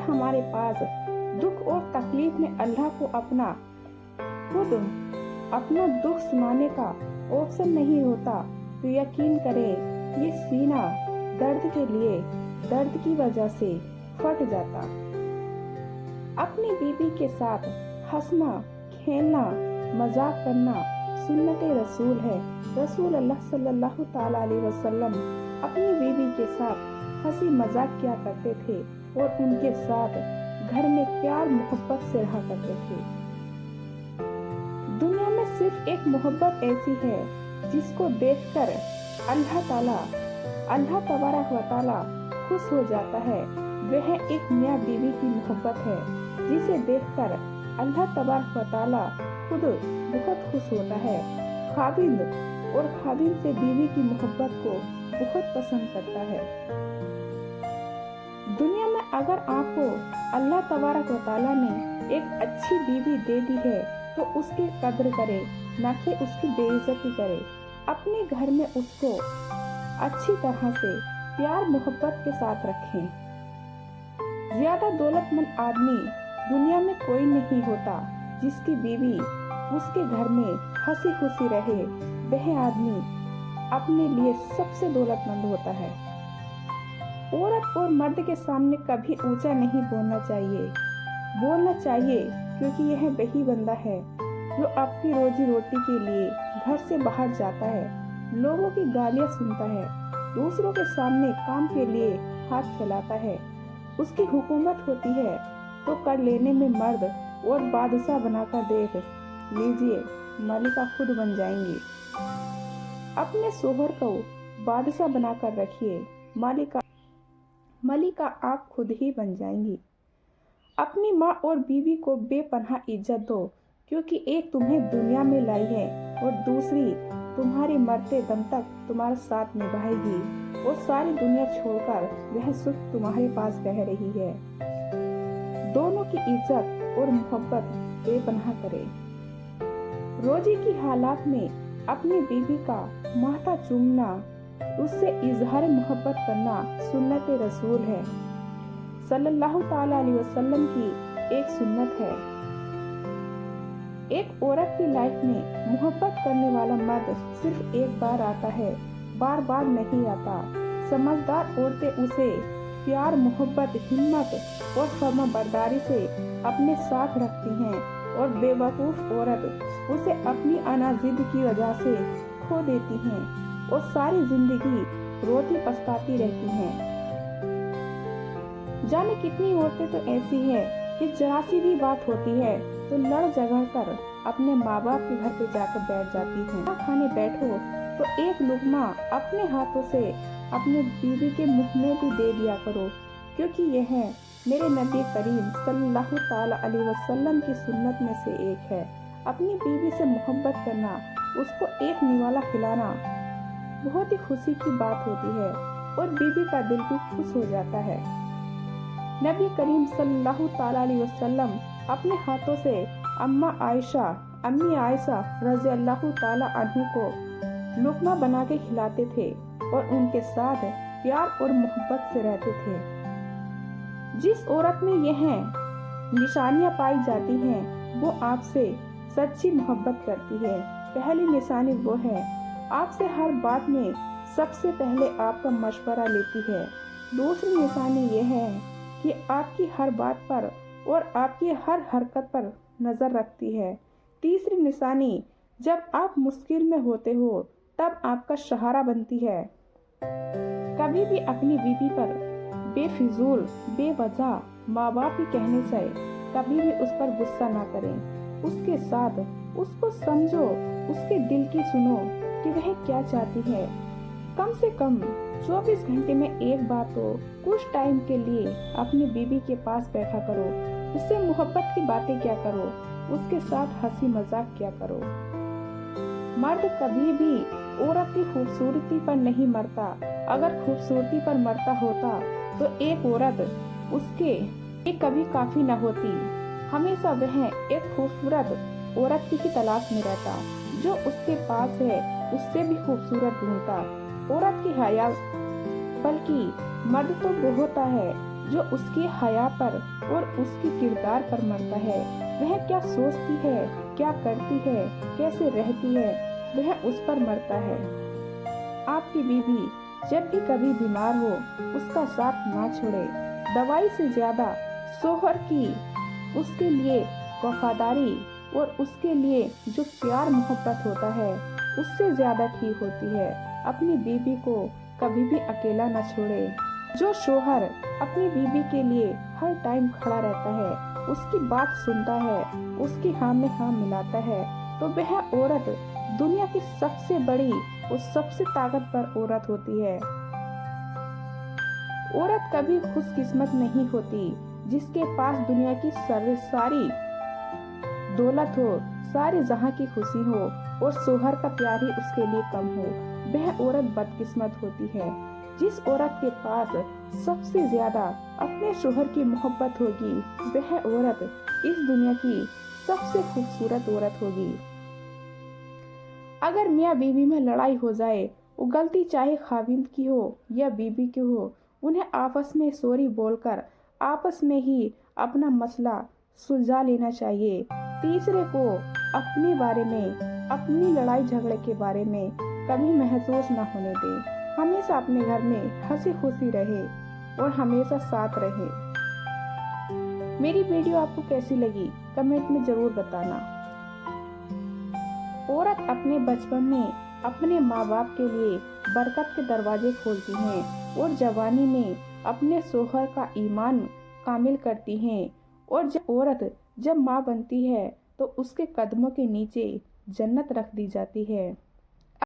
हमारे पास दुख और तकलीफ में अल्लाह को खुद अपना दुख सुनाने का ऑप्शन नहीं होता तो यकीन करें ये सीना दर्द की वजह से फट जाता। अपनी बीवी के साथ हंसना, खेलना, मजाक करना सुन्नत रसूल है। रसूल अल्लाह सल्लल्लाहु ताला अलैहि वसल्लम अपनी बीवी के साथ हंसी मजाक किया करते थे और उनके साथ घर में प्यार मोहब्बत से रहा करते थे। दुनिया में सिर्फ एक मोहब्बत ऐसी है जिसको देखकर अल्लाह तबारक व तआला खुश हो जाता है। वह एक मियाँ बीवी की मोहब्बत है जिसे देखकर अल्लाह तबारक व तआला खुद बहुत खुश होता है। खाविंद और खाविंद से बीवी की मोहब्बत को बहुत पसंद करता है। दुनिया में अगर आपको अल्लाह तबारक व तआला ने एक अच्छी बीवी दे दी है तो उसकी कद्र करे, न कि उसकी बेइज्जती करे। अपने घर में उसको अच्छी तरह से प्यार मोहब्बत के साथ रखें। ज्यादा दौलतमंद आदमी दुनिया में कोई नहीं होता जिसकी बीवी उसके घर में हंसी खुशी रहे। वह आदमी अपने लिए सबसे दौलतमंद होता है। औरत और मर्द के सामने कभी ऊंचा नहीं बोलना चाहिए क्योंकि यह वही बंदा है जो आपकी रोजी रोटी के लिए घर से बाहर जाता है, लोगों की गालियां सुनता है, दूसरों के सामने काम के लिए हाथ फैलाता है। उसकी हुकूमत होती है तो कर लेने में मर्द और बादशाह बनाकर देख लीजिए मालिका खुद बन जाएंगी। अपने शोहर को बादशाह बनाकर रखिए, मलिका आप खुद ही बन जाएंगी। अपनी माँ और बीवी को बेपनाह इज्जत दो क्योंकि एक तुम्हें दुनिया में लाई है और दूसरी तुम्हारे मरते दम तक तुम्हारा साथ निभाएगी और सारी दुनिया छोड़कर वह सिर्फ तुम्हारे पास रह रही है। दोनों की इज्जत और मोहब्बत बेपनाह करें। रोजी की हालात में अपनी बीवी का माथा चूमना, उससे इजहार मोहब्बत करना सुन्नत रसूल है। सल्लल्लाहु ताला अलैहि वसल्लम की एक सुन्नत है। एक औरत की लाइफ में मोहब्बत करने वाला मर्द सिर्फ एक बार आता है, बार बार नहीं आता। समझदार औरतें उसे प्यार मोहब्बत, हिम्मत और फर्माबरदारी से अपने साथ रखती हैं और बेवकूफ औरत उसे अपनी अनाजिद की वजह से खो देती हैं और सारी जिंदगी रोती पछताती रहती हैं। जाने कितनी औरतें तो ऐसी है कि जरा सी भी बात होती है तो लड़ झगड़ कर अपने माँ बाप के घर पे जाकर बैठ जाती हैं। खाने बैठो तो एक लुकमा अपने हाथों से अपने बीवी के मुंह में भी दे दिया करो क्योंकि यह मेरे नबी करीम सल्लल्लाहु ताला अलैहि वसल्लम की सुन्नत में से एक है। अपनी बीवी से मोहब्बत करना, उसको एक निवाला खिलाना बहुत ही खुशी की बात होती है और बीवी का दिल भी खुश हो जाता है। नबी करीम सल्लल्लाहु ताला अलैहि वसल्लम अपने हाथों से अम्मी आयशा रज़ी अल्लाह ताला अन्हु को लुकमा बना के खिलाते थे और उनके साथ प्यार और मोहब्बत से रहते थे। जिस औरत में यह निशानियां पाई जाती हैं वो आपसे सच्ची मोहब्बत करती है। पहली निशानी वो है आपसे हर बात में सबसे पहले आपका मशवरा लेती है। दूसरी निशानी यह है कि आपकी हर बात पर और आपकी हर हरकत पर नजर रखती है। तीसरी निशानी जब आप मुश्किल में होते हो तब आपका सहारा बनती है। कभी भी अपनी बीवी पर बेफिजूल बेवजह माँ बाप के कहने से कभी भी उस पर गुस्सा ना करें। उसके साथ उसको समझो, उसके दिल की सुनो कि वह क्या चाहती है। कम से कम 24 घंटे में एक बार तो कुछ टाइम के लिए अपनी बीवी के पास बैठा करो, उससे मोहब्बत की बातें क्या करो, उसके साथ हंसी मजाक क्या करो। मर्द कभी भी औरत की खूबसूरती पर नहीं मरता। अगर खूबसूरती पर मरता होता तो एक औरत उसके एक कभी काफी न होती। हमेशा वह एक खूबसूरत औरत की तलाश में रहता जो उसके पास है उससे भी खूबसूरत ढूंढता। औरत की हया बल्कि मर्द तो वो होता है जो उसके हया पर और उसके किरदार पर मरता है। वह क्या सोचती है, क्या करती है, कैसे रहती है, वह उस पर मरता है। आपकी बीवी जब भी कभी बीमार हो उसका साथ ना छोड़े। दवाई से ज्यादा शोहर की उसके लिए वफादारी और उसके लिए जो प्यार मोहब्बत होता है उससे ज्यादा ठीक होती है। अपनी बीवी को कभी भी अकेला न छोड़े। जो शोहर अपनी बीवी के लिए हर टाइम खड़ा रहता है, उसकी बात सुनता है, उसकी हाँ में हाँ मिलाता है, तो वह औरत दुनिया की सबसे बड़ी और सबसे ताकतवर औरत होती है। औरत कभी खुशकिस्मत नहीं होती जिसके पास दुनिया की सारी दौलत हो, सारे जहां की खुशी हो और शोहर का प्यार ही उसके लिए कम हो। वह औरत बदकिस्मत होती है। जिस औरत के पास सबसे ज्यादा अपने शोहर की मोहब्बत होगी, वह औरत इस दुनिया की सबसे खूबसूरत औरत होगी। अगर मियाँ बीवी में लड़ाई हो जाए, वो गलती चाहे खाविंद की हो या बीवी की हो, उन्हें आपस में सॉरी बोलकर आपस में ही अपना मसला सुलझा लेना चाहिए। तीसरे को अपने बारे में, अपनी लड़ाई झगड़े के बारे में कभी महसूस न होने दे। हमेशा अपने घर में हंसी खुशी रहे और हमेशा साथ रहे। मेरी वीडियो आपको कैसी लगी कमेंट में जरूर बताना। औरत अपने बचपन में अपने माँ बाप के लिए बरकत के दरवाजे खोलती हैं और जवानी में अपने शोहर का ईमान कामिल करती हैं। और जब औरत जब माँ बनती है तो उसके कदमों के नीचे जन्नत रख दी जाती है।